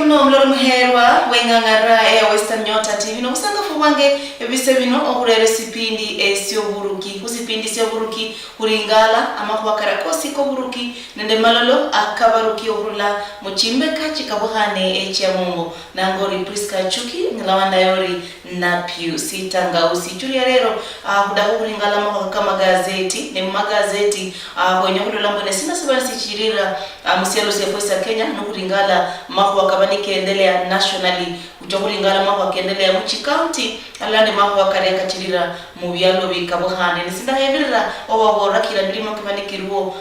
muno mloro muherwa wengangara ya Western Nyota TV no kusanga fuwange ebise bino okurere sipindi esyo buruki kusipindi syo buruki kuringala amakuwa karakosi ko buruki nende malolo akabaruki orula muchimbe kachi kabuhane echa mungu nangori Prisca Achuki ngilawanda yori na piu sitanga usichuri rero kudahu kuringala amakuwa kama gazeti ne magazeti kwenye kulula mbone sina sabasi chirira musialo sya Kenya no kuringala makuwa kabani kiendelea nationally uchokulingala makuwa kiendelea muchi county alande makuwa kare kachirira mu byalo bikabuhane nisinda hebirira obabora kila ndimo kibani kiruo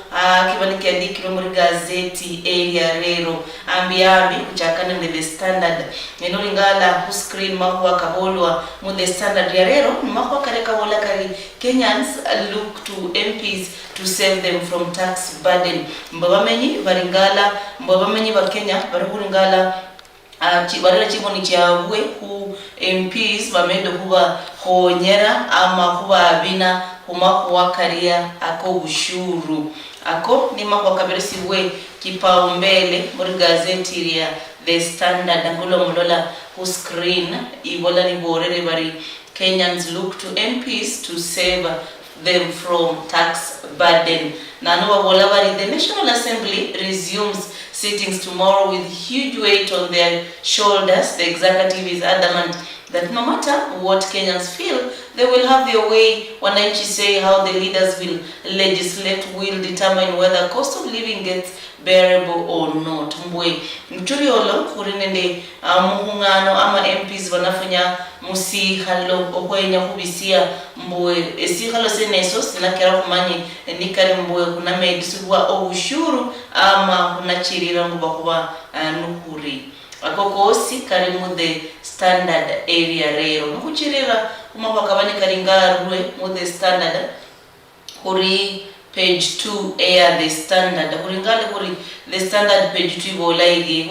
kibani kiandikiro muri gazeti area rero ambiambi kuchakana ne the standard eno lingala ku screen makuwa kabolwa mu the standard ya rero makuwa kare kabola kari Kenyans look to MPs to save them from tax burden mbabamenyi baringala mbabamenyi ba Kenya barikuringala chibarira chimoni chabwe ku MPs bamendo kuba honyera ama kuba abina kumakuwa karia ako bushuru ako ni makuwa kabirisi we kipaumbele muri gazeti ya the standard angulo mulola ku screen ibola ni borere bari Kenyans look to MPs to save them from tax burden. Nano Wabolabari, the National Assembly resumes sittings tomorrow with huge weight on their shoulders. The executive is adamant that no matter what Kenyans feel, they will have their way. Wananchi say how the leaders will legislate will determine whether cost of living gets bearable or not. Mbwe mchuri olo kurinende muhungano ama MPs wanafanya musihalo okwenya kubisia mbwe esihalo seneso sinakera kumanye nikari mbwe kuna medisuwa obushuru ama kunachirira ngo bakuba nukuri akokosi kari mu the standard area rero nukuchirira kuma bakabani karingarwe mu the standard kuri page 2 air the standard kuringale kuri the standard page 2 bolairi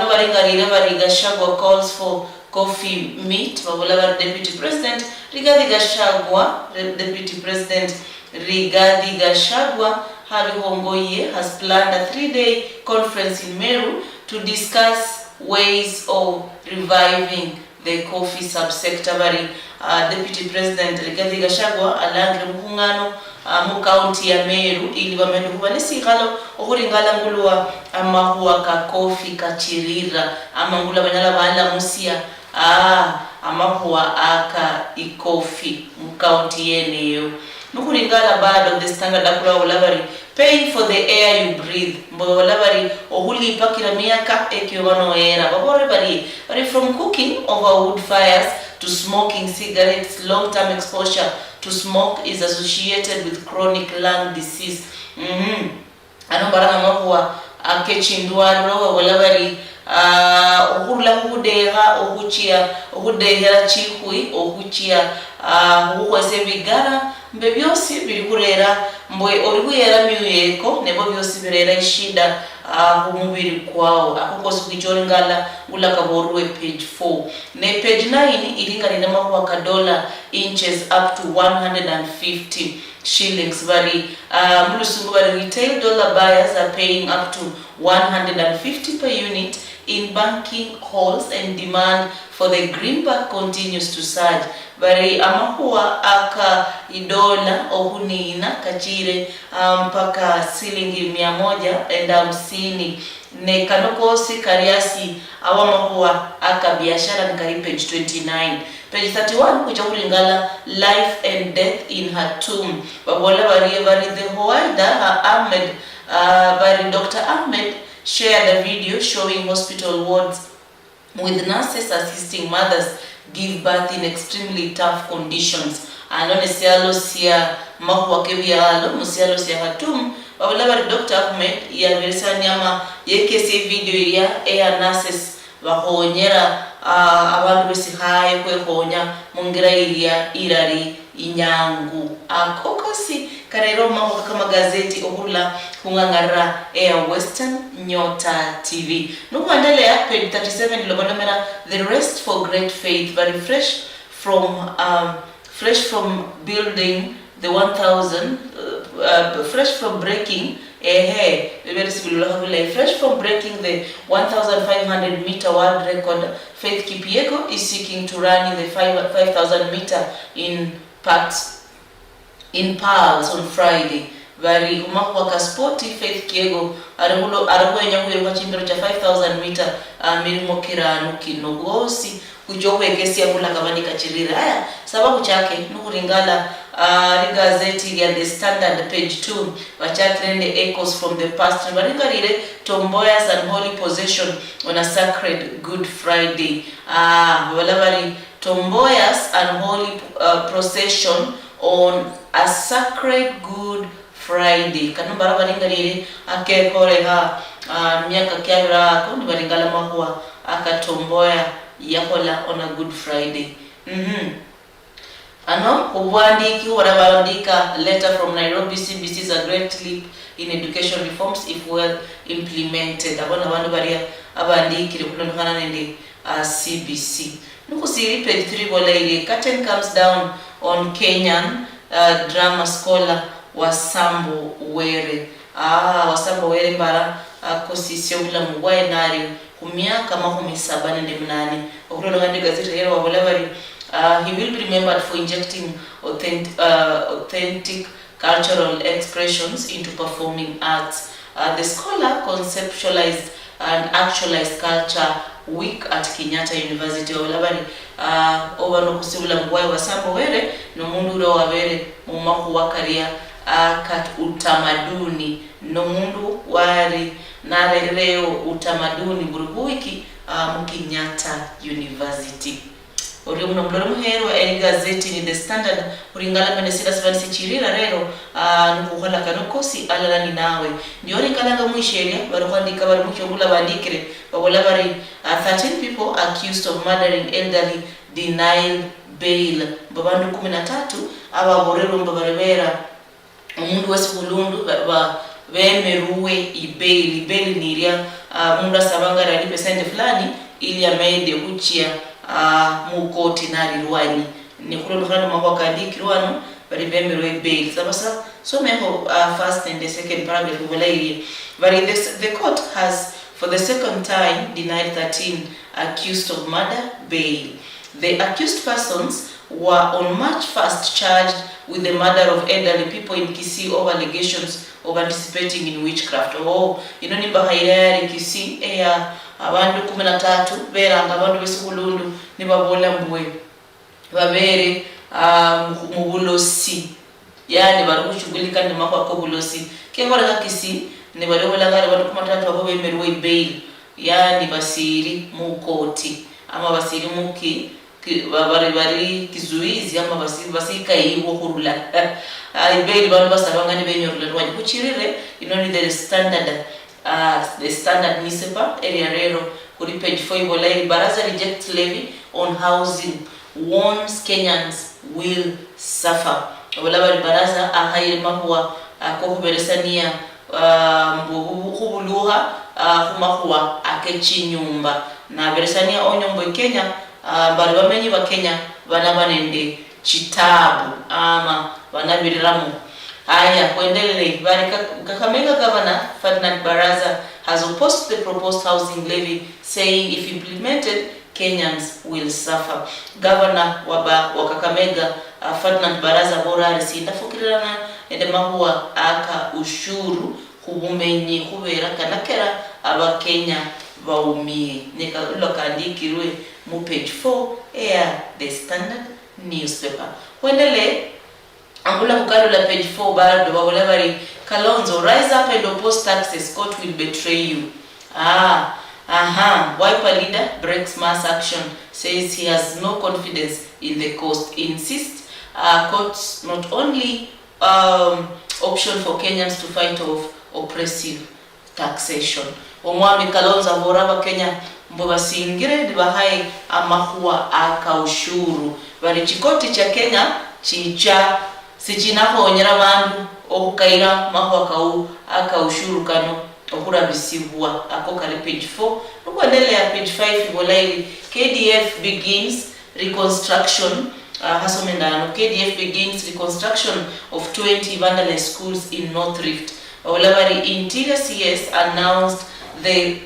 no baringarire barigashagwa calls for coffee meet babola deputy president Rigathi Gachagua deputy president Rigathi Gachagua Habihongoye has planned a 3-day conference in Meru to discuss ways of reviving the coffee subsector. Bari deputy president Rigathi Gachagua alangre muhungano mu county ya Meru ili bamendo kubanesi galo okuringala ngulwa amahuwa ka coffee kachirira amangula banyala bala musia amahuwa aka ikofi mu county yeneyo nukuringala bado the standard akula olabari paying for the air you breathe mbo olabari ohulipa kila miaka ekiyobano era babore bari from cooking over wood fires to smoking cigarettes. Long-term exposure to smoke is associated with chronic lung disease. Anobaranga mahuwa akechindwaro olabari ohula hudeha ohudehera chikui ohuchia huwese bigara mbe byose biri kurera mbwe oribuyera myuyeko nebo byose birera ishida umubiri kwao akokosi kukichorengala ulaka borwe page 4 ne page 9 ilingalira mahuwa ka dollar inches up to 150 shillings bari mulusungu bari retail dollar buyers are paying up to 150 per unit in banking halls and demand for the greenback continues to surge. Bari amakuwa aka idola ohunina kachire mpaka silingi 150 ne kanokosi kariasi awamakuwa aka biashara nkari page 29. Page 31 kuja kulingala life and death in her tomb. Babola bari the Hoaida Ahmed bari Dr. Ahmed shared a video showing hospital wards with nurses assisting mothers give birth in extremely tough conditions. Anone sialo sia mahuwa kebialo musialo sia hatum babula bari Dr. Ahmed ya versani ama yekese video ya air nurses bahonyera abantu besihaye kwehonya mungira iria irari inyangu akokosi karero mahuwa kama gazeti ohula kungangara Air Western Nyota TV nukuandelea page 37 lobonomera the rest for great faith very fresh from building the 1000 fresh from breaking Fresh from breaking the 1,500 meter world record, Faith Kipyego is seeking to run in the 5,000 meter in Pearls on Friday. Vari umakuwaka sporti Faith Kipyego arakwenya kuyiruka chimbero cha 5,000 meter mirimo kiranu kinogosi kujowekesi yakula kabandika chirira aya sababu chake nukuringala gazeti ya The Standard page 2 nende echoes from the past baringarire tomboyas and holy possession on a sacred Good Friday. Balavari tomboyas and holy procession on a sacred Good Friday. Kanu baringarire akekore miaka kyabira ako nibaringala mahua akatomboya yakola on a Good Friday. Ubwandiki wanaandika letter from Nairobi CBC is a great leap in education reforms if well implemented. Abona bantu bari abandiki kulondokana nende CBC. Nukusiri page 3 boleire curtain comes down on Kenyan drama scholar Wasambo Were. Wasambo Were mbara kosisio bila mugwaye nari kumyaka 78 okulondokana gazeti lero wabolabari. He will be remembered for injecting authentic cultural expressions into performing arts. The scholar conceptualized and actualized Culture Week at Kenyatta University. Over no kusibula mgwaye Wasambo Were no mundu uro wabere mumaku wakaria kat utamaduni no mundu wari nareleo utamaduni burubuiki Kenyatta University. Uri mnombloro muhero gazeti ni The Standard uringala menesira sabanisi chirira rero nukuhala kanokosi alala ni nawe ndiori kalanga mwisheria barukwandika bari mucyongula bandikire babola bari 13 people accused of murdering elderly denied bail. Babandu 13 ababorero mbabarebera umundu wese bulundu bemeruwe ibail niria mundu asabanga rali pesende fulani ili amede kuchia mukoti nari ruwani ni kulondokana mwa kandiki ruwano bari bemerwe bail sabasa so meho first and the second paragraph bulairi but the court has for the second time denied 13 accused of murder bail. The accused persons were on March 1st charged with the murder of elderly people in Kisii over allegations of participating in witchcraft. Inoni bahayari Kisii abantu 13 beranga abantu besibulundu nibabola mbwe babere mubulosi yani bari kuchugulika ndima kwa kobulosi kengora Kisii ne bari bola abantu 13 abo bemerwe bail yani basiri mukoti ama basiri muki bari kizuizi ama basika yiwo kurula bail bantu basabanga ni benyorula rwanje kuchirire inoni the standard newspaper area rero kuri page 4 ibolai baraza reject levy on housing warns Kenyans will suffer. Wala baraza ahayire mahua kokuberesania mbuhuluha humahua akechi nyumba na beresania onyombo Kenya bari bamenyi ba Kenya banabanende chitabu ama banabiriramu. Aya kuendelele bari Kakamega Governor Ferdinand Baraza has opposed the proposed housing levy, saying if implemented Kenyans will suffer. Governor wa Kakamega Ferdinand Baraza bora risinda fukirana edemahua aka ushuru kubumenyi kubera kanakera aba Kenya baumie nika lokandikirwe mu page 4 The Standard newspaper. Kuendelele Angula kukalo la page 4 bado babolabari Kalonzo rise up and oppose taxes, court will betray you. Wiper leader breaks mass action, says he has no confidence in the coast, insists courts not only option for Kenyans to fight off oppressive taxation. Omwami Kalonzo avoraba Kenya mboba singire dibahai amahua aka ushuru bari chikoti cha Kenya chicha sichinako onyera bandu okukaira mahua kau aka ushuru kano okura bisibwa ako kale page 4 nukuendelea page 5 ibolaili KDF begins reconstruction KDF begins reconstruction of 20 vandalized schools in North Rift. Babulabari Interior CS announced the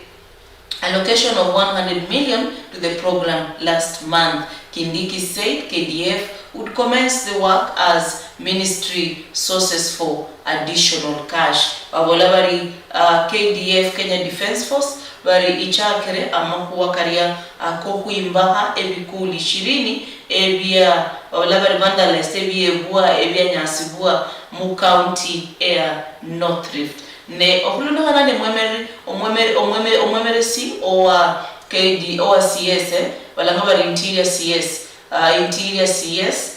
allocation of 100 million to the program last month. Kindiki said KDF would commence the work as ministry sources for additional cash. Babulabari KDF Kenya Defence Force bari ichakere amakuwa karia kokuimbaha ebikuli 20 ebya babulabari vandalized ebyebua ebyanyasibua mu county air North Rift ne okuluno hanane omwemere si owa KD owa CS balanga bari interior CS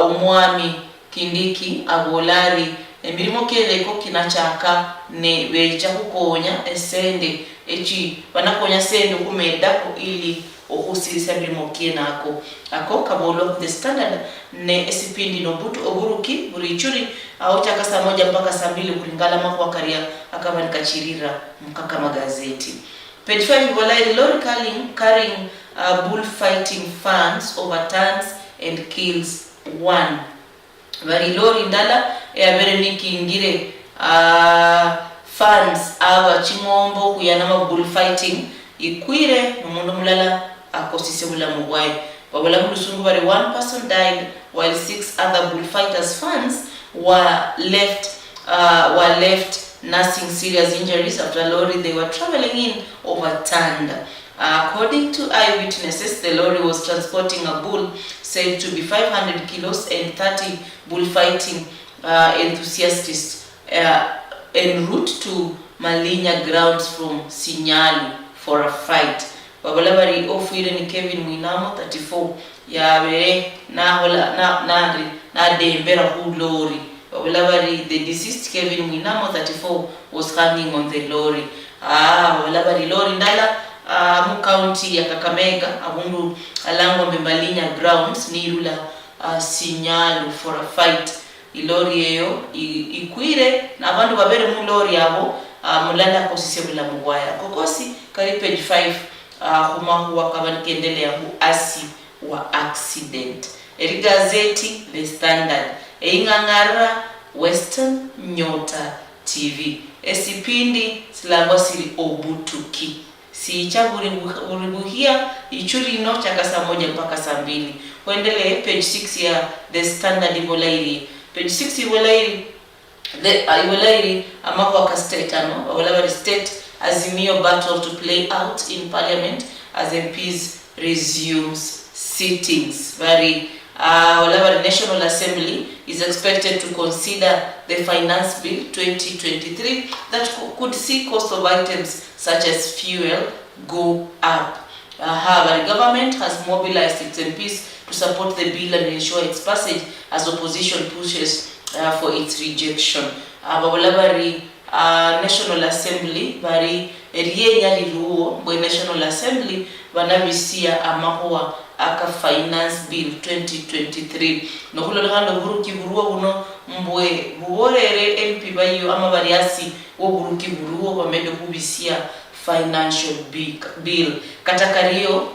omwami Kindiki abolari emirimo keleko kinachaka ne beja kukonya esende echi banakonya sende kumedako ili okusirisa mirimo kenako ako kabolo the standard ne esipindi nobutu oburuki burichuri au chaka saa 1 mpaka saa 2 kulingala makwa karia akabani kachirira mkaka magazeti. Page 5 Volai lorry carrying bullfighting funds overturns and kills 1. Vari lorry ndala ya bere nikingire funds aba chimombo kuyanama bullfighting ikwire n'umuntu mulala akosise bulamu bwayo. Babula mulusungu bari 1 person died while 6 other bullfighters funds were left nursing serious injuries after a lorry they were traveling in overturned. According to eyewitnesses, the lorry was transporting a bull said to be 500 kilos and 30 bullfighting enthusiasts en route to Malinya grounds from Sinyalu for a fight. Babalabari ofile ni Kevin Mwinamo 34 ya bere na dembera hu lorry. Babalabari the deceased Kevin Mwinamo 34 was hanging on the lorry. Babalabari lorry ndala mu county ya Kakamega abundu alangwa Malinya grounds ni rula Sinyalu for a fight. Ilori eyo ikwire na abantu babere mu lori abo mulanda kosise bulamu bwaya kokosi kali page 5 huma huwa kabani kendelea asi wa accident. Eri gazeti The Standard ingangara Western Nyota TV esipindi silangwa siri Obutuki sicha buribuhia ichuri no chaka saa 1 mpaka saa 2. Kuendelee page 6 ya The Standard Ibolairi. Page 6 Iwelairi amako state Iwelairi state azimio battle to play out in parliament as MPs resumes sittings. Iwelairi National Assembly is expected to consider the finance bill 2023 that could see cost of items such as fuel go up. The government has mobilized its MPs to support the bill and ensure its passage as opposition pushes for its rejection. Babalabari National Assembly bari erienya liruo mwe National Assembly banabisia amahua aka finance bill 2023 nokulo lhando buruki buruo buno mbwe buborere MP bayo amabariasi wo buruki buruo bamede kubisia financial bill katakario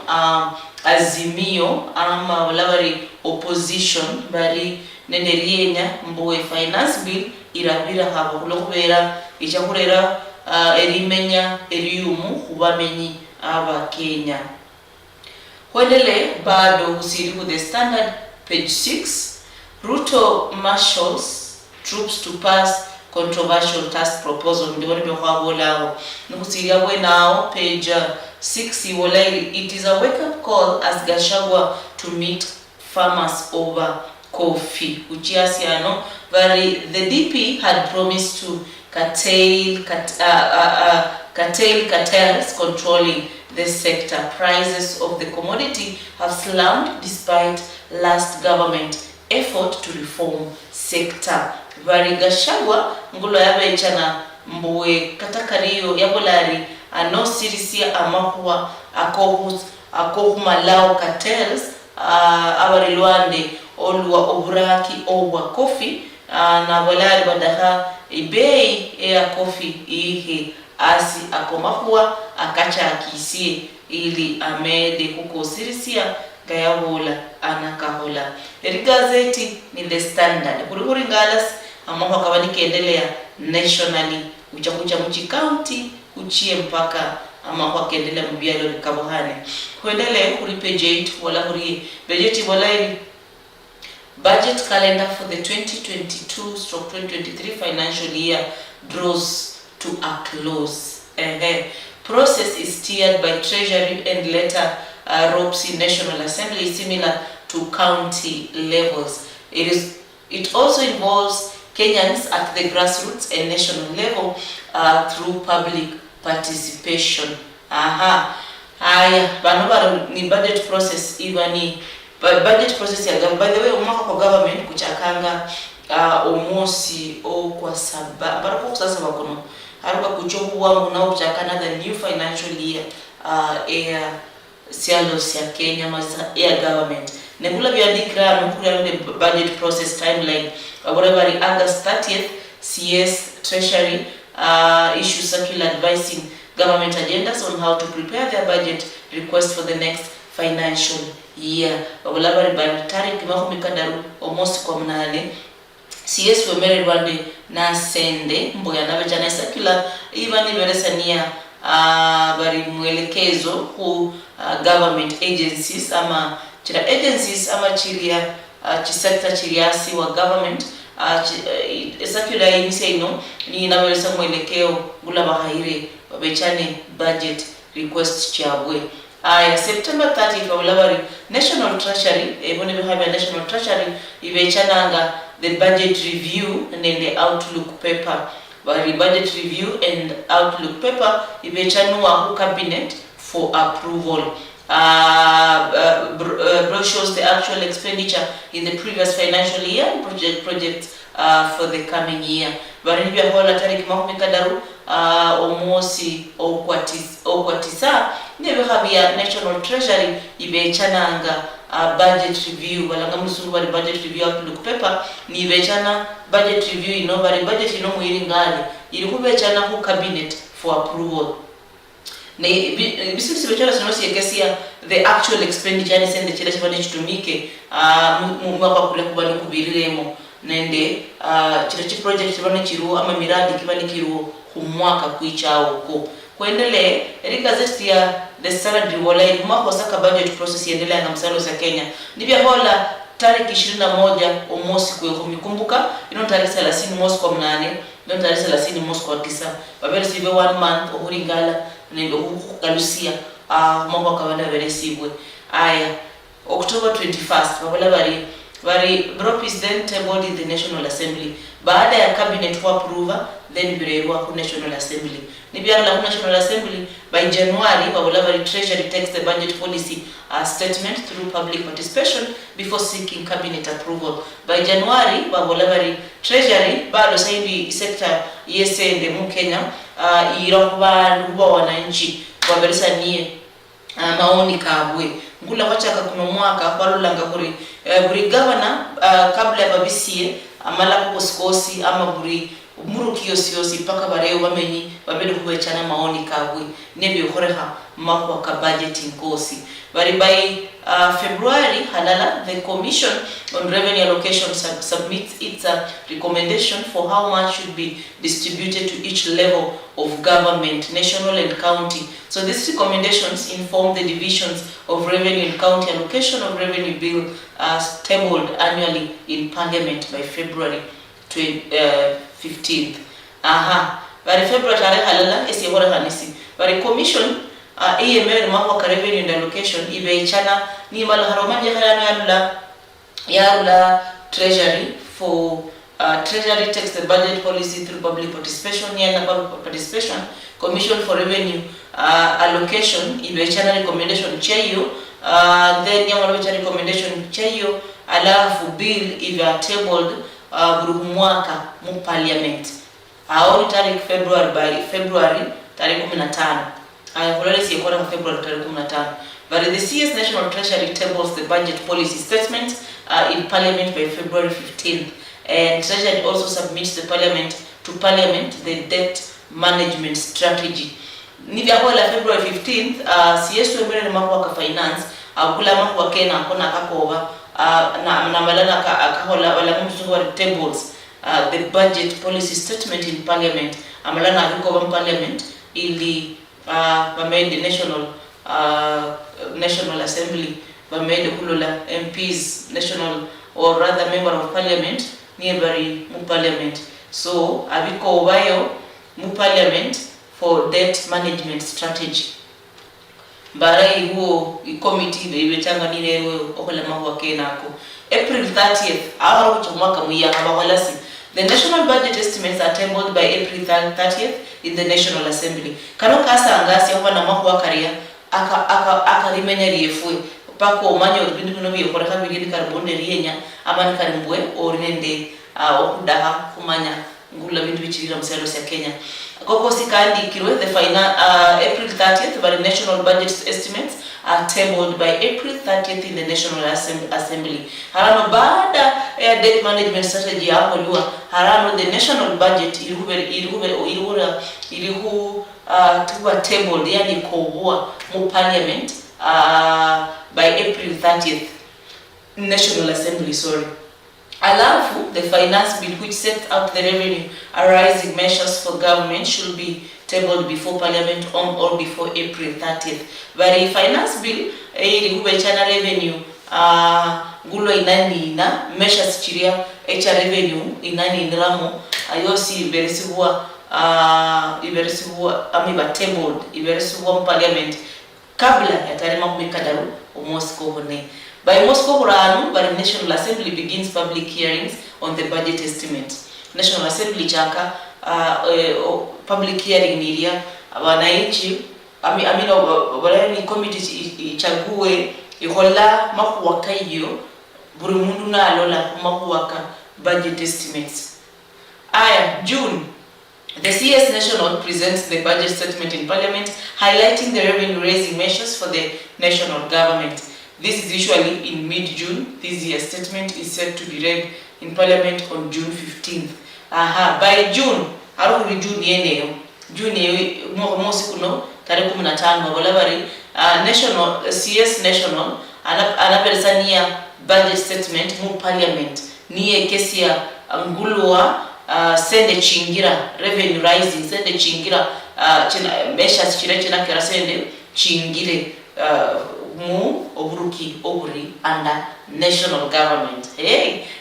azimio ama walabari opposition bari nenderienya mbwe finance bill irabira habo kulokubera ichakurera erimenya eriumu kubamenyi aba Kenya. Kwendele bado usiri ku The Standard page 6 Ruto marshals troops to pass controversial task proposal ndibone byokwabolawo nukusiria bwe now page 6 Iwolairi it is a wake up call as Gachagua to meet farmers over coffee uchiasiano the DP had promised to curtail cartels controlling the sector. Prices of the commodity have slumped despite last government effort to reform sector. Gachagua ngulo yabechana mbwe katakariyo yabolari ano sirisia amakuwa akohumalao cartels abarilwande oluwa oburaki obwa coffee na bolari badaha ibei ya coffee ihe asi akomakuwa akacha akisie ili amede kukosirisia gayabola anakahola. Eri gazeti ni The Standard. Kurihuri ngalas amako akaba nikiendelea nationally uchakucha mchi county uchie mpaka amako akiendelea mbialo kabohane kuendelea kuri page 8 wala kuri budget wala budget calendar for the 2022/2023 financial year draws to a close. Process is steered by Treasury and later ropes in National Assembly similar to county levels. It also involves Kenyans at the grassroots and national level through public participation. Haya, bano ni budget process ibani budget process ya by the way umaka kwa government kuchakanga omosi o kwa saba barako sasa bakono haruka kuchokuwa muna kuchakana the new financial year air sialos ya Kenya maza air government nebula byandikira mukura the budget process timeline whatever August 30th CS Treasury issue circular advising government agendas on how to prepare their budget request for the next financial year. Wabulabari banatari kimaku mikadaru almost kwa mnane CS wemere rwande na sende mboya na vijana circular even iberesania bari mwelekezo ku government agencies ama chira agencies ama chiria sector chiriasi wa government circular inse ino ni inaberesa mwelekeo gula bahaire wabechane budget request chabwe. September 30th wabulabari National Treasury ebone behabe National Treasury ibechananga the budget review and then the outlook paper. Bari budget review and outlook paper ibechanua ku cabinet for approval. Brochures the actual expenditure in the previous financial year and projects for the coming year. Bari bya hola tariki makumi kadaru omosi okwatisa nebe habia National Treasury ibechananga budget review walanga musungu bari budget review outlook paper ni ibechana budget review ino bari budget ino muiringali ili kubechana ku cabinet for approval. Na bisisi bechana sinosi yekesia the actual expenditure ni sende chile chibane chitumike mwaka kule kubani kubiriremo nende chile project chibane chiruo ama miradi kibane kiruo kumwaka kuichao ko kuendelee gazeti ya the Standard wala mwaka saka budget process iendelea na msalo za Kenya ndivyo hola tariki 21 omosi kukumbuka ino tariki 30 mosi kwa mnane ino tariki 30 mosi kwa 9 babele sibe 1 month ohuringala nendo kukalusia mwaka kawanda bele sibwe aya October 21st babele bari Brop is then tabled in the National Assembly baada ya cabinet to approve then birewa ku National Assembly nibyara la National Assembly by January babulabari Treasury takes the budget policy statement through public participation before seeking cabinet approval. By January babulabari Treasury bado sahibi sector yesende mu Kenya iroba nduba wananchi baberesa nie maoni kabwe ngula wachaka kuno mwaka kwalulanga kuri governor kabla ya babisie amala kukoskosi ama buri muru kiyosi paka bareo bamenyi babele kubechana maoni kabwe nebyo koreha makwa ka budgeting kosi bari by February halala the Commission on Revenue Allocation submits its recommendation for how much should be distributed to each level of government, national and county. So these recommendations inform the divisions of revenue and county allocation of revenue bill tabled annually in Parliament by February 15th. By February halala esi hora hanisi. By Commission EML mwaka revenue and allocation ibeichana ni malaharomani yarula Treasury for Treasury takes the budget policy through public participation public participation. Commission for revenue allocation ibeichana recommendation cheyo then yamalocha recommendation cheyo alafu bill iva tabled mwaka mu parliament aoni tarehe February tarehe 15 February tarehe 15 but the CS National Treasury tables the budget policy statement in Parliament by February 15th and Treasury also submits to Parliament the debt management strategy. Nivyakola February 15th CS wemere mwaka finance akula mwaka Kenya akona kakoba na malana akahola wala msungu wa tables the budget policy statement in parliament amalana abikoba mu parliament ili bamade national assembly bamade kulula MPs national or rather member of parliament nearby mu parliament so abikobayo mu parliament for debt management strategy barai huo committee bebetanga ni leo okolema kwa kenako April 30th aharo mwaka muya abaholasi. The national budget estimates are tabled by April 30th in the National Assembly. Kano kasa angasi oba na mwaka wakaria aka rimenya riefwe pako omanyo bintu bino byekoreka bigini karbonde rienya amani karimbwe orinende okudaha kumanya ngula bintu bichirira muselo ya Kenya. Koko sikandikirwe the final April 30th but the national budget estimates are tabled by April 30th in the National Assembly. Harano baada ya debt management strategy hapo lua harano the national budget ilihu tuwa tabled yani kowa mu parliament by April 30th National Assembly sorry. Alafu, the finance bill which sets out the revenue arising measures for government should be tabled before parliament on or before April 30th. But the finance bill, chana revenue, gulo inani ina, measures chiria, echa revenue, inani inramo, ayosi iberesiwa amiba tabled, iberesiwa parliament, kabla ya tarima kumikadaru, umosko hone. By Moscow Huranu, but the National Assembly begins public hearings on the budget estimate. National Assembly chaka public hearing media wananchi ni committee ichague ihola makuwaka hiyo buri mundu na alola makuwaka budget estimates. June, the CS National presents the budget statement in Parliament, highlighting the revenue-raising measures for the national government. This is usually in mid-June. This year's statement is set to be read in Parliament on June 15th. By June, haruri June yeneo. June mosi kuno tarehe 15 wabolabari national CS National anaperesania budget statement mu Parliament. Niye kesi ya ngulwa sende chingira revenue rising sende chingira measures china kera sende chingire mu Obutuki oburi under national government.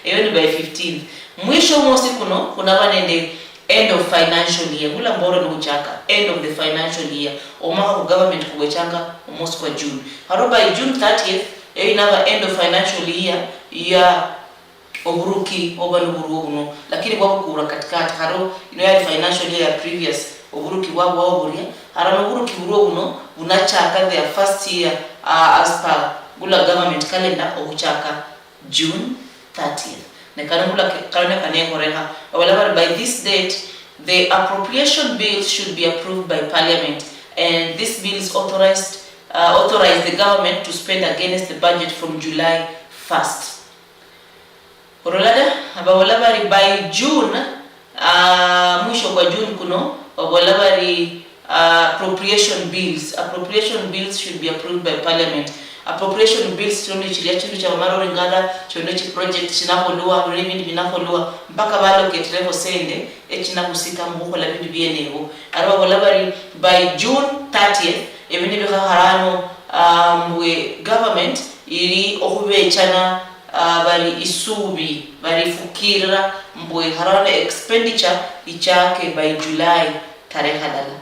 Even by 15th. Mwisho mosi kuno kuna banende end of financial year. Gula mboro ni uchaka end of the financial year. Omaka ku government kuwechanga mosi kwa June. Haro by June 30th inaba end of financial year ya Obutuki obaluburu uno. Lakini kwa kukura katikati haro ya financial year previous Obutuki wabo oburia. Haro Obutuki uno unachaka their first year as per gula government calendar okuchaka June 30th. By this date, the appropriation bills should be approved by Parliament, and this bills authorize the government to spend against the budget from July 1st. By June, mwisho kwa June kuno, appropriation bills should be approved by Parliament. Appropriation bills chono chilia chindu cha maro ringala chono chi project chinakolua revenue binakolua mpaka ballocate level sende echina kusika mbuko la bintu bienevo araba bolabari by June 30th ebini bika harano mwe government ili okube chana bali isubi bali fukira mbwe harano expenditure ichake by July tarehe halala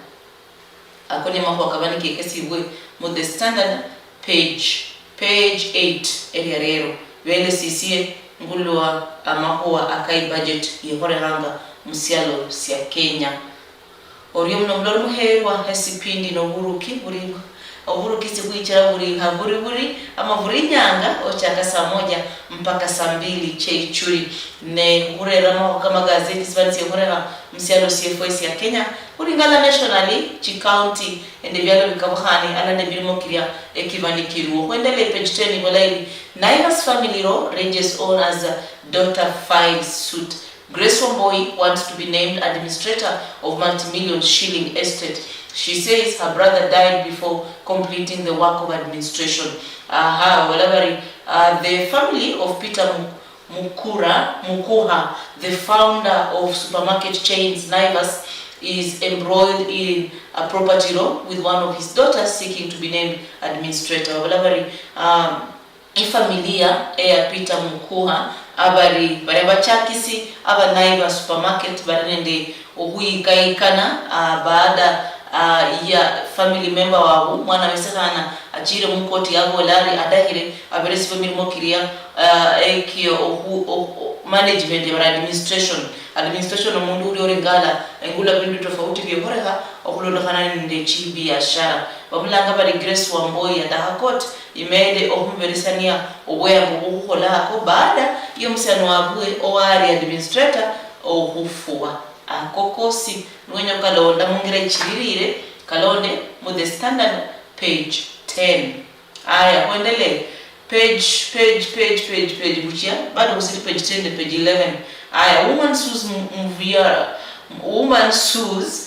akoni mambo akabani kekesi bwe mo the standard page 8 ererero wende sisie ngulwa amahua akai budget yehore hanga musialo sia Kenya orium no mloro muhewa hesipindi no Obutuki Obutuki sikuichira buri ama buri nyanga ochaka saa 1 mpaka saa 2 cheichuri ne kurera mo kama gazeti sibansi kurera msialo CFOS ya Kenya uringala nationally chi county ende byalo bikabuhani alane birimo kiria ekivani kiruo kwendele page 10 ngolaili Naivas family law ranges on as a daughter files suit. Grace Wamboi wants to be named administrator of multi-million shilling estate. She says her brother died before completing the work of administration. The family of Peter Mukuha, the founder of supermarket chains Naivas, is embroiled in a property law with one of his daughters seeking to be named administrator. Ifamilia ya Peter Mukuha abari bachakisi aba Naivas supermarket barende ohuikaikana baada ya family member wabo mwana wesana ajire mukoti yabo lari adahire aberesi mirimo kiria ekio management ya administration omundu uri orengala engula bintu tofauti byohoreha okulondakana nde chibiashara babulanga bari Grace Wamboi ya Dahakot imede okumberesania obweya mubukola ko baada yo musano wabwe owari administrator ohufuwa akokosi nwenyo kalonda mungira chiririre kalonde mu the Standard page 10 aya kuendelee page buchia bado usiri page 10 page 11 aya woman sues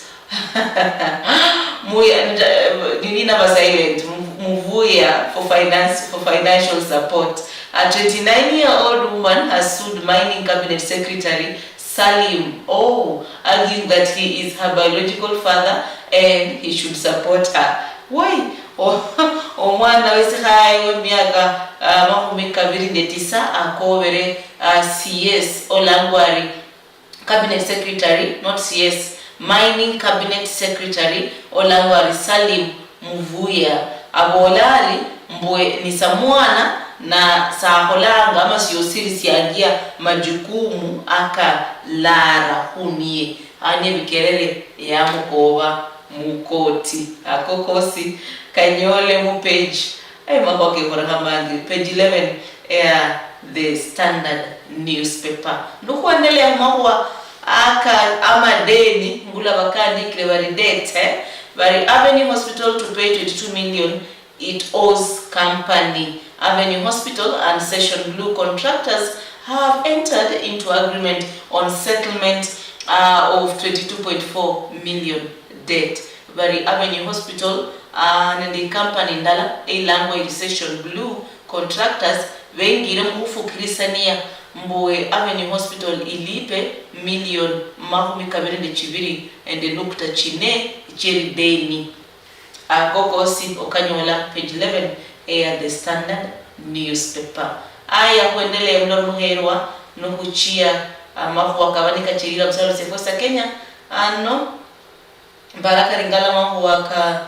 Nina was silent Muvuya for financial support. A 29-year-old woman has sued mining cabinet secretary Salim, arguing that he is her biological father and he should support her. Why? Omwana wesihai miaka makumi kabiri netisa akobere CS Olangwari cabinet secretary, not CS, mining cabinet secretary Olangwari Salim Muvuya abolali mbwe ni samwana na saholanga ama siyo siri siagia majukumu aka lara hunie anye bikerere ya mukoba mukoti akokosi kanyole mu page makoke korahamangi page 11 ya the Standard newspaper ndukuendelea mahua aka amadeni ngula bakandi kile bari debt bari Avenue Hospital to pay 22 million it owes company. Avenue Hospital and Session Blue contractors have entered into agreement on settlement of 22.4 million debt. Bari Avenue Hospital and the company ndala language Session Blue contractors wengire mufukirisania mboe Avenue Hospital ilipe million mahumi kabiri de chibiri and nukta chine cheri deni agogosi okanyola page 11 ya the Standard newspaper. Aya kuendelea mnamuherwa nukuchia mafu wakawanika chirira msalo sefosa Kenya ano baraka ringala mafu waka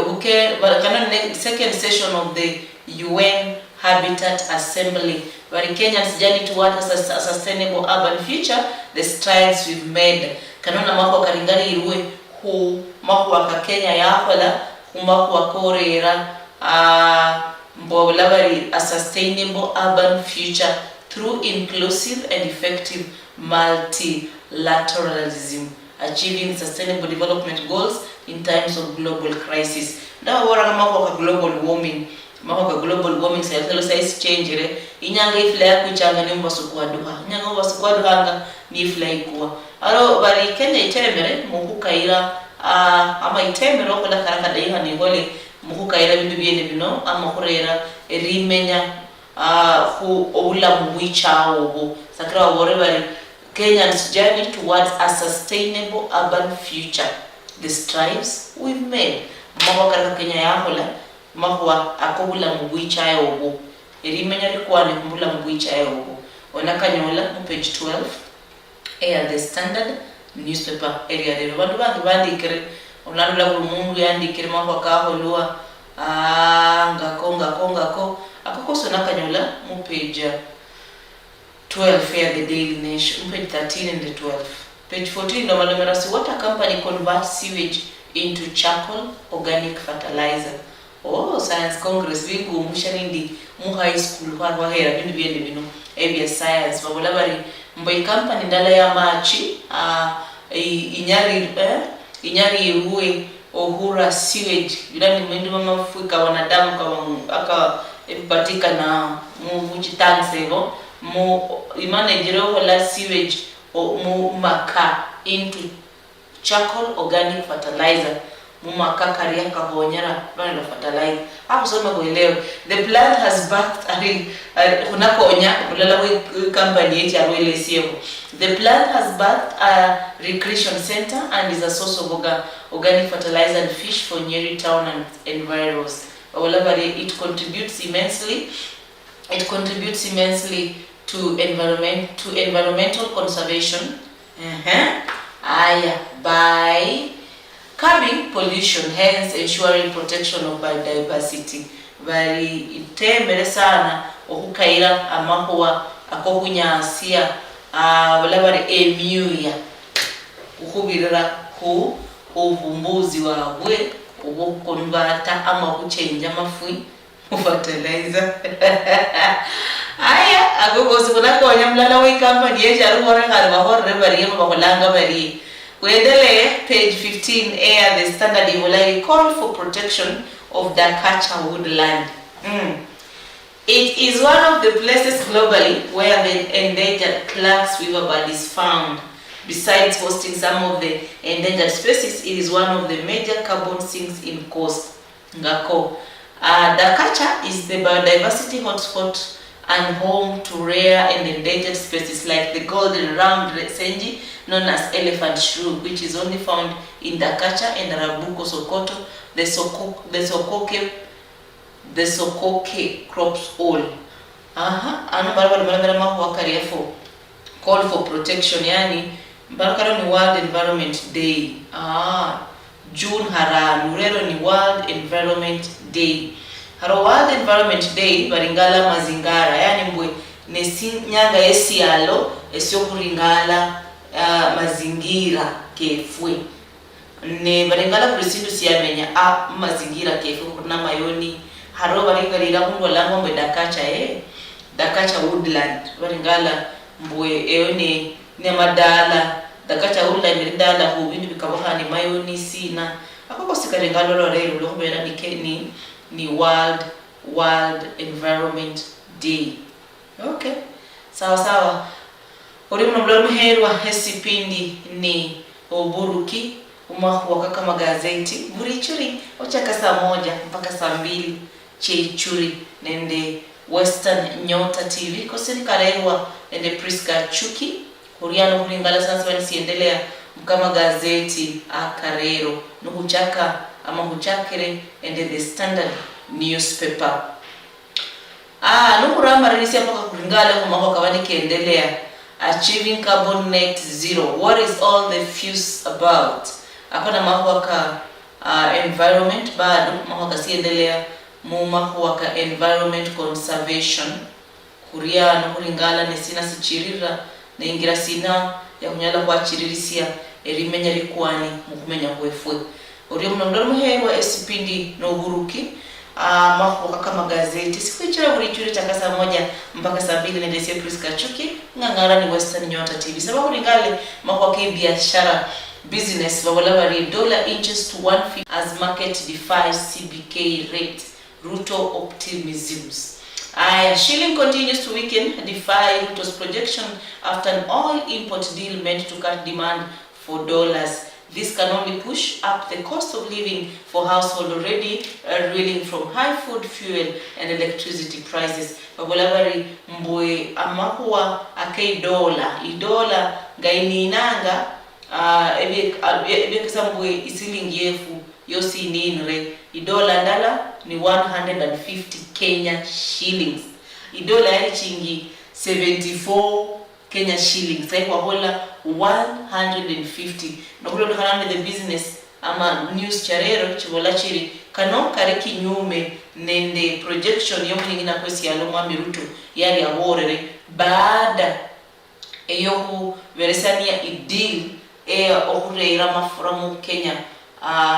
obuke barakana second session of the UN Habitat Assembly where Kenyans journey toward a sustainable urban future, the strides we've made. Kanona mafu wakaringari iruwe hu mafu waka Kenya ya akwala mafu wakorera a sustainable urban future through inclusive and effective multilateralism, achieving sustainable development goals in times of global crisis. Now, what are global warming? Global warming size change inyanga ifla ya kuchanga ni mbasukwaduha nyanga mbasukwaduhanga ni ifla ikuwa aro bari Kenya itemere mukukaira ama itemere okola karakada iha ni gole mukukaira bintu byene bino ama kurera erimenya hu obula muwicha obo sakra wore bari Kenyans journey towards a sustainable urban future, the strides we've made. Mwa karaka Kenya ya hola mahwa akobula muwicha obo erimenya likwane kumbula muwicha obo onakanyola mu page 12 the Standard newspaper area de bantu bandikire onalula kumundu yandikire mahwa kaholwa ngako akokoso nakanyola mu page 12 the Daily Nation, page 13 and the 12. Page 14 ndo malomerasi water company converts sewage into charcoal organic fertilizer. Science Congress bingu musharindi mu high school kwa hera bindu byende bino ebya science babulabari mboy company ndala ya machi inyari ruwe ohura sewage yulani mwindi mafuika wanadamu kwa aka ebatika na mu chitansevo mu imanejero hola sewage mu maka into charcoal organic fertilizer mumakakaria kabonyera bana fertilize hapo soma kuelewa. The plant has birthed kunakonya kulala we company yetu alwele sio. The plant has birthed a recreation center and is a source of organic fertilizer and fish for Nyeri town and environs. It contributes immensely to environmental conservation. By curbing pollution, hence ensuring protection of biodiversity. Bali itemere sana okukaira amahuwa akokunyasia balabari emyuya ukubirira ku ubumbuzi wabwe ubukonvata ama kuchenja mafui fertilizer. Aya agogozi kunako wanyamlala we company yeja ruhora ngale bahore bari yema bakolanga bari. Kuendelea page 15 the standard evolai call for protection of the Kacha woodland. It is one of the places globally where the endangered Clark's riverbird is found. Besides hosting some of the endangered species, it is one of the major carbon sinks in coast. Ngako. The Kacha is the biodiversity hotspot and home to rare and endangered species like the golden round senji, known as elephant shrew, which is only found in Dakacha and Rabuko Sokoto, the Sokoke crops all. Ano barabara mahuakaria for call for protection, yani barakaro ni World Environment Day. June hara nurero ni World Environment Day. Haro World Environment Day baringala mazingara, yani mbwe nesi nyanga esi yalo esio kuringala mazingira kefwe. Ne baringala kurisindu siyamenya mazingira kefwe kuna mayoni. Haro baringalira mungu lango mbe Dakacha woodland. Baringala mbwe eone ne madala. Dakacha woodland ndala hubindi bikabaha ni mayoni sina. Akoko sikaringalo lorero lokubera ni World Environment Day. Okay. Sawa. Uri mnabula muherwa hesipindi ni Obutuki umahuwaka kama gazeti. Burichuri ochaka saa 1 mpaka saa 2 cheichuri nende Western Nyota TV. Kosini karewa nende Prisca Achuki. Kuriano kuringala sasa wani siendelea kama gazeti akarero. Nuhuchaka ama huchakere and the standard newspaper. Nukurama rinisi mpaka kuringala kumako kawani kiendelea. Achieving carbon net zero. What is all the fuss about? Akona mahuwaka environment bado mahuwaka siendelea mahuwaka environment conservation. Kuriano kuringala nesina sichirira na ingira sina ya kunyala kwa chiririsia erimenya likuani mukumenya huefwe. Uriyo mnamdoro muhewa esipindi na Obutuki mahuwaka kama gazeti. Sikuichira burichuri chaka saa 1 mpaka saa 2 nendesye Prisca Achuki ngangara ni Western Nyota TV. Sababu ringale mahuwaka biashara business wawala wari dollar inches to 150 as market defies CBK rate. Ruto optimisms. Shilling continues to weaken, defy Ruto's projection after an oil import deal meant to cut demand for dollars. This can only push up the cost of living for households already reeling from high food, fuel, and electricity prices. Babulabari mbwe amakuwa akei idola gaininanga ebe kisambwe isilingi yefu yosi ninre. Idola ndala ni 150 Kenya shillings. Idola yani chingi 74 Kenya shillings. Sai kwa hola 150. Na kulo nukhanane the business ama news charero chivola chiri kano kare kinyume nende projection yomu nyingina kwesi yalo mwami Ruto yari aworere baada eyohu veresania idil okureira mafuramu Kenya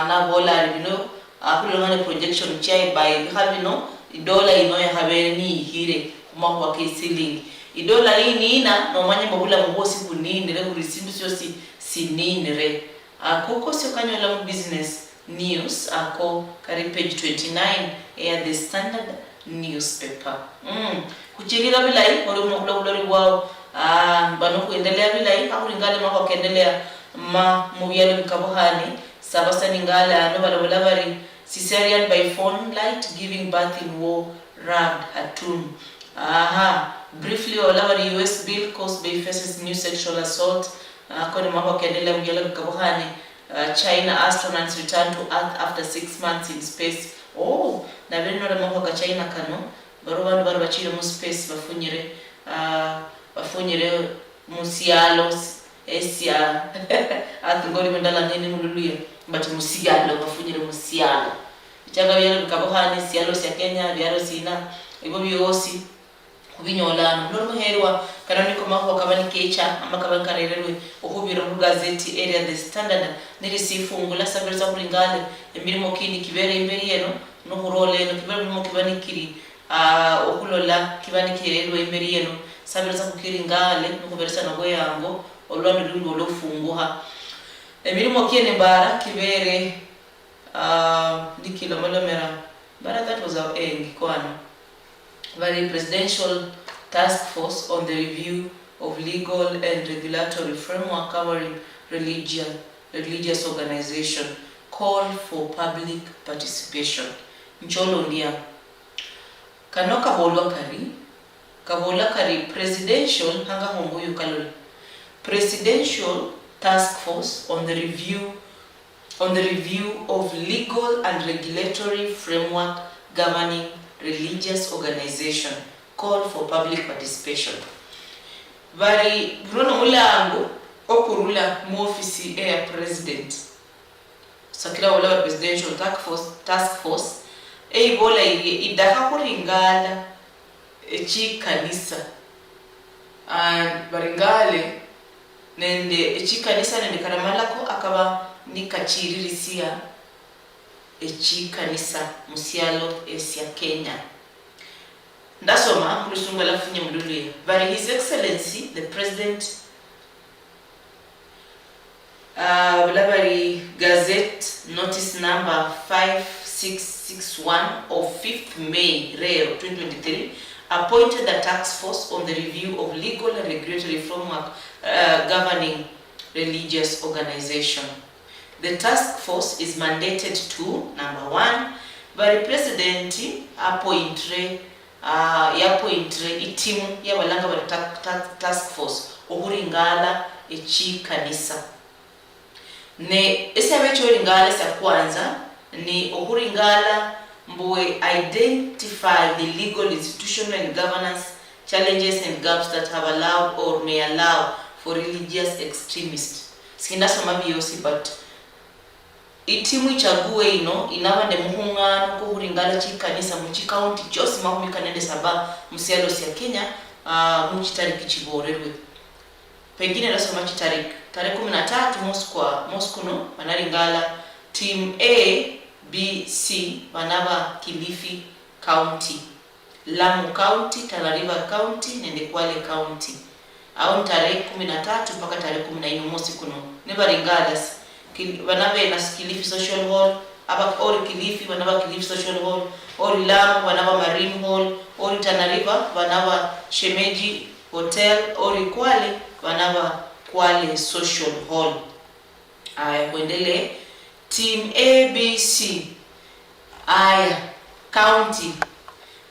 na bola ribino akulo ngane projection chai by havino idola inoya habere ni hire kumahu wakisilingi. Idola hii ina no manye mbabula mbosi kunini re kurisindu si nini re. Koko sio kanyola business news ako kari page 29 the standard newspaper. Kuchirira bilai ori mnokula wao bano kuendelea bilai akuringale mako kuendelea mubiyalo mkabohani sabasa ningala no balabalabari cesarean by phone light giving birth in war rubbed her tomb. Briefly olabari US bill caused by faces new sexual assault. Kone mambo kiendelea mjela mkabuhani. China astronauts return to Earth after 6 months in space. Na vile nora mambo ka China kano barubandu baru bachire mu space bafunyire musialo esia atungori mendala nene mululuya but musialo bafunyire musialo ichanga byalo bikabuhani sialo sia Kenya byalo sina ibo byosi kubinyolana no muherwa kanani ko mambo kabani kecha amakabani karererwe okubira mu gazeti area the standard niri sifungula sabiriza kulingale emirimo kini kibere imberi yeno no kurole no kibere mu kibani kiri okulola kibani kirerwe imberi yeno sabiriza kukiringale no kuberesa no goyango olwando lundo lofunguha emirimo kine bara kibere dikilomera bara that was our end kwano very presidential task force on the review of legal and regulatory framework covering religious organization call for public participation. Ncholo ndia kanoka kabola kari presidential hanga hongoyo kalol presidential task force on the review of legal and regulatory framework governing religious organization call for public participation. Vari bruno mulango okurula mu office ya president sakira wala presidential task force bola idaka kuringala echi kanisa baringale nende echi kanisa nende karamalako akaba nikachiririsia echi kanisa musialo esia Kenya ndasoma kulisunga lafunye mduluye very his excellency the president Blabari Gazette notice number 5661 of 5th May 2023 appointed a task force on the review of legal and regulatory framework governing religious organization. The task force is mandated to number 1 by the president appointre itimu ya balanga ba task force okuringala echi kanisa ne esabecho ringala sa kwanza ni okuringala mbwe identify the legal, institutional and governance challenges and gaps that have allowed or may allow for religious extremists. Sikinda soma biyosi but itimu ichague ino inawande muhungano ko kuringala chikanisa mu county chose mahumika nende saba musialo sia Kenya mu chitariki chiborerwe pengine nasoma chitariki tarehe 13 Moscow no banaringala team A B C banaba Kilifi County, Lamu County, Tana River County, nende Kwale County. Au tarehe 13 mpaka tarehe 14 Moscow no nebaringala banabe na Kilifi Social Hall aba ori Kilifi banaba Kilifi Social Hall, ori Lamu banaba Marine Hall, ori Tana River banaba Shemeji Hotel, ori Kwale banaba Kwale Social Hall. Aya kuendelee team ABC county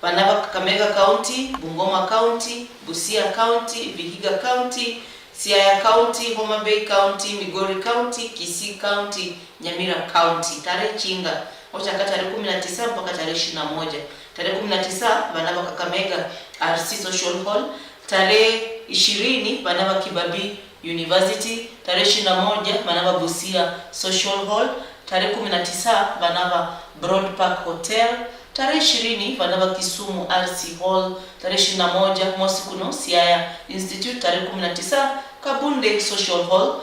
banaba Kakamega County, Bungoma County, Busia County, Vihiga County, Siaya County, Homa Bay County, Migori County, Kisii County, Nyamira County. Tarehe chinga ochaka tarehe 19 mpaka tarehe 21. Tarehe 19 banaba Kakamega RC Social Hall, tarehe 20 banaba Kibabii University, tarehe 21 banaba Busia Social Hall, tarehe 19 banaba Broad Park Hotel, tarehe 20 banaba Kisumu RC Hall, tarehe 21 Mosikuno Siaya Institute, tarehe 19 Kabunde Social Hall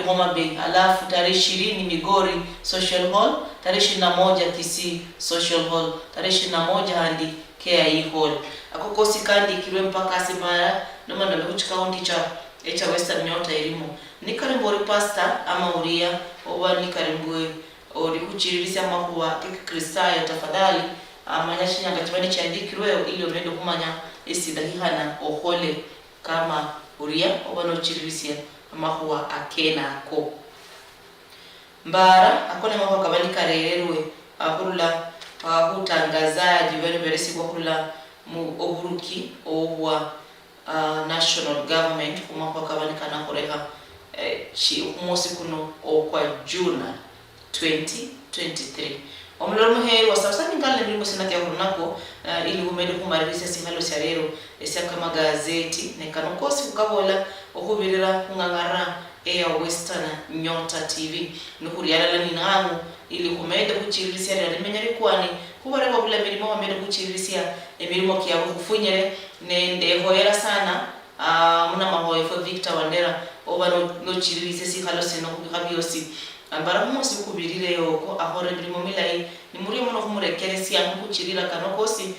Homa Bay, alafu tarehe 20 Migori Social Hall, tarehe 21 Kisii Social Hall, tarehe 21 hadi KI Hall. Akokosi kandi kirwe mpaka asemara noma ndo kuchika county cha Western Nyota elimu nikarimbori pastor ama uria oba nikarimbwe ori kuchiririsa makuwa kikristayo tafadhali amanyashinya gatibani chandikirwe ili omendo kumanya esidahihana ohole kama uria oba no chiririsia makuwa akena ko mbara akone mako kabani karerwe akurula utangazaji bari beresi kwa mu Obutuki obwa national government kumako kabani kana koreha umosi kuno okwa June 2023 omulolo muheri wasawusani ngale ndimo sinati ya kurunako ili umede kumarisa singalo syarero esya kama gazeti nekanokosi kukabola okubirira kungangara ya Western Nyota TV nukuriala la ninangu ili kumede kuchirisia ya limenyari kwani kubareba kula milimo wamede kuchirisia emilimo kiabu kufunyere nende hoera sana muna mahoefo Victor Wandera oba no chirisia si halo sino kubikabiosi ambara musi kubirire yoko ahore milimo milai ni muri muno kumurekeresi ya kuchirira kanokosi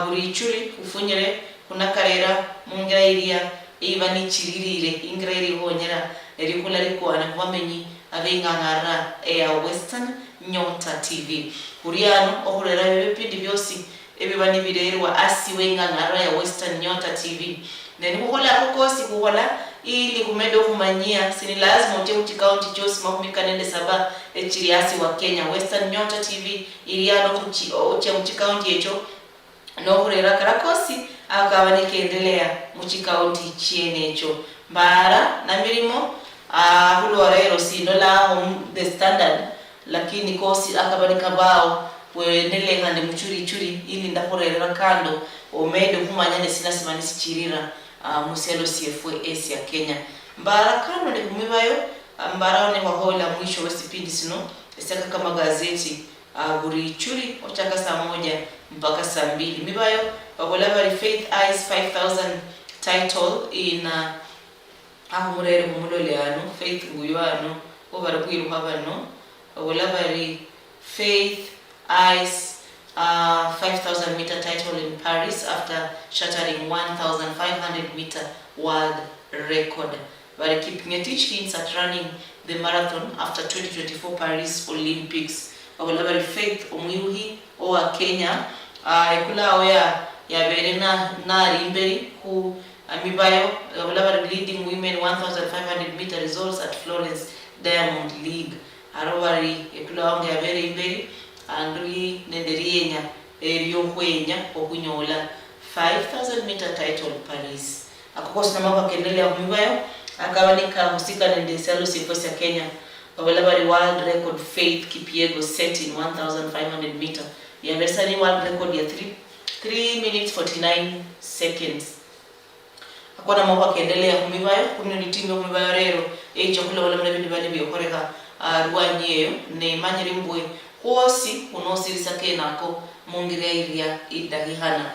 buri churi kufunyere kuna karera mungira iria iba ni chiririre ingira iri honyera erikula rikwana kubamenyi abengangara ya Western Nyota TV kuriano ohurera bibindi byosi ebibani birerwa asi wengangara ya Western Nyota TV neni kukola kokosi kukola ili kumedo kumanyia sini lazima uche county chose makumika nende saba echiriasi wa Kenya Western Nyota TV iliano kuchi uche county echo no hurera karakosi akabani kendelea county chiene echo mbara na milimo hulorero sindola the standard lakini kosi akabani kabao wenele ngande mchuri ili ndakorera kando omede kumanya nesina simanisi chirira muselo CFS ya Kenya mbara kando ni kumibayo mbara ne wahola mwisho wasipindi sino esaka kama gazeti buri churi ochaka saa 1 mpaka saa 2 mibayo wagola Faith Eyes 5000 title in ahumurere mumulole ano Faith nguyano obara kwiru habano wagola Faith Eyes 5,000 meter title in Paris after shattering 1,500 meter world record. But keeping a teach hints at running the marathon after 2024 Paris Olympics. Wabala Faith Omuyuhi owa Kenya ekula oya ya berena na rimberi ku amibayo wabala leading women 1,500 meter results at Florence Diamond League. Arowari ekula onge ya beri andui nenderienya eriokwenya okunyola 5,000 meter title Paris akokosi na mama kendelea kumibayo akawanika husika nende salo CFS ya Kenya wabala world record Faith Kipyego set in 1,500 meter ya besani world record ya 3 minutes 49 seconds akona mama kendelea kumibayo kunyo timu kumibayo rero chakula wala mnabindi bali biokoreka ruanyeyo ne manyiri mbwe kosi unosirisa kenako mungire iria idahihana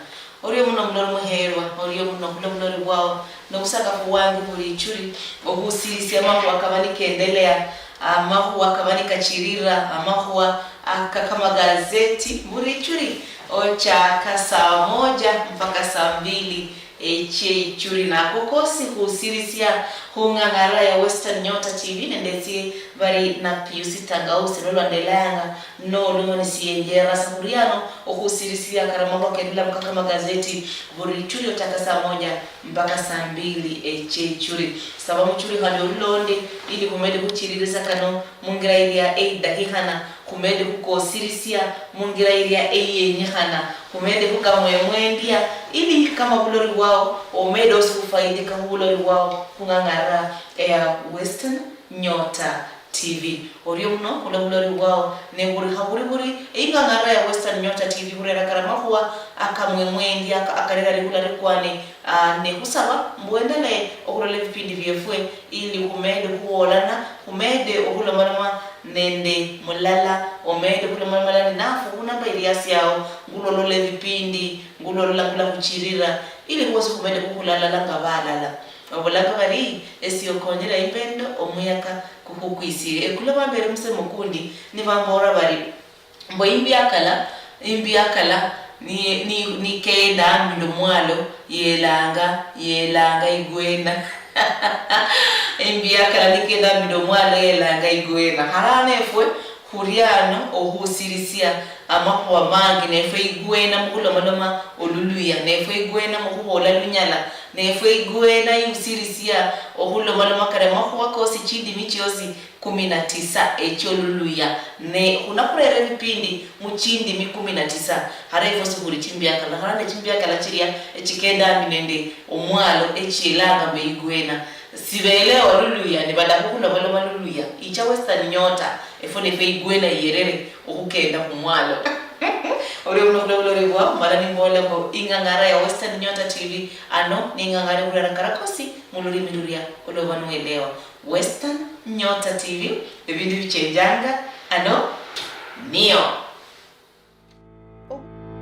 oriyo muno mnoro muherwa oriyo muno mnoro wao no kusaka kuwangi buri churi obusirisia mambo akabani kendelea amahu akabani kachirira amahu akakama gazeti buri churi ocha saa 1 mpaka saa 2 churi na kokosi kusirisia hungangara ya Western Nyota TV nendesi bari na piusi tagausi lolo andelanga no lumoni sienjera saburiano okusirisia karamambo kendela mkaka magazeti buri churi otaka saa 1 mpaka saa 2 churi sababu churi hali ulonde ili kumede kuchiririsa kano mungira ilia dahihana kumede kukosirisia mungira ilia nyihana kumede kukamwemwendia ili kama bulori wao omede osikufaidika bulori wao kungangara ya Western Nyota TV oriyo muno kula bulori wao ne buri ingangara ya Western Nyota TV burera karamahuwa akamwemwendia akarera regular kwane ne kusaba mbwendele okurole vipindi vyefwe ili kumede kuolana kumede okula marama nende mulala omede kula marama nafu kunamba iliasi yao ngulolole vipindi ngulolola kula kuchirira ili kuwezi kumede kukulala langabalala wabulaka bari esiyokonyera impendo omuyaka kukukwisi ekula bambere musemo kundi ni bambora bari mbo imbiakala ni kenda mbindo mwalo yelanga igwena imbiakala ni kenda mbindo mwalo yelanga igwena harane fwe kuriano ohusirisia amakuwa mangi nefwe igwena mukula maloma oluluya nefwe igwena mukubola lunyala nefwe igwena yusirisia okulo maloma kare makuwa kosi chindi michiozi 19 echoluluya ne unakurere vipindi muchindi mi 19 harefo sukuri chimbiaka la harane chimbiaka la chiria echikenda minende omwalo echilanga beigwena sibelewa luluya ni badakukula maloma luluya icha western nyota efone beigwena yerere okukenda kumwalo ore unokulolorebwa mara ni mole ko ingangara ya Western Nyota TV ano ni ingangara urara karakosi muluri miluria olobanu elewa Western Nyota TV ebindu bichenjanga ano nio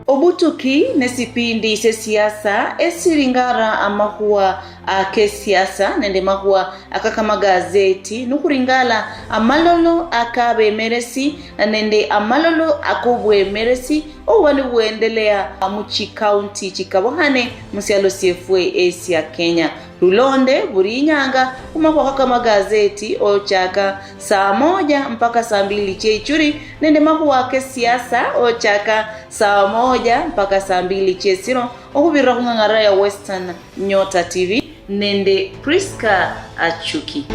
Obutuki nesipindi se siasa esiringara amakuwa ake siasa nende makuwa akaka magazeti nukuringala amalolo akabe meresi nende amalolo akobwe meresi owani buendelea muchi county chikabohane musialo sefwe Asia Kenya Lulonde buri nyanga umakwa kaka magazeti ochaka saa 1 mpaka saa 2 chechuri nende makuwa ake siasa ochaka saa 1 mpaka saa 2 chesiro okubira kungangara ya Western Nyota TV nende Prisca Achuki.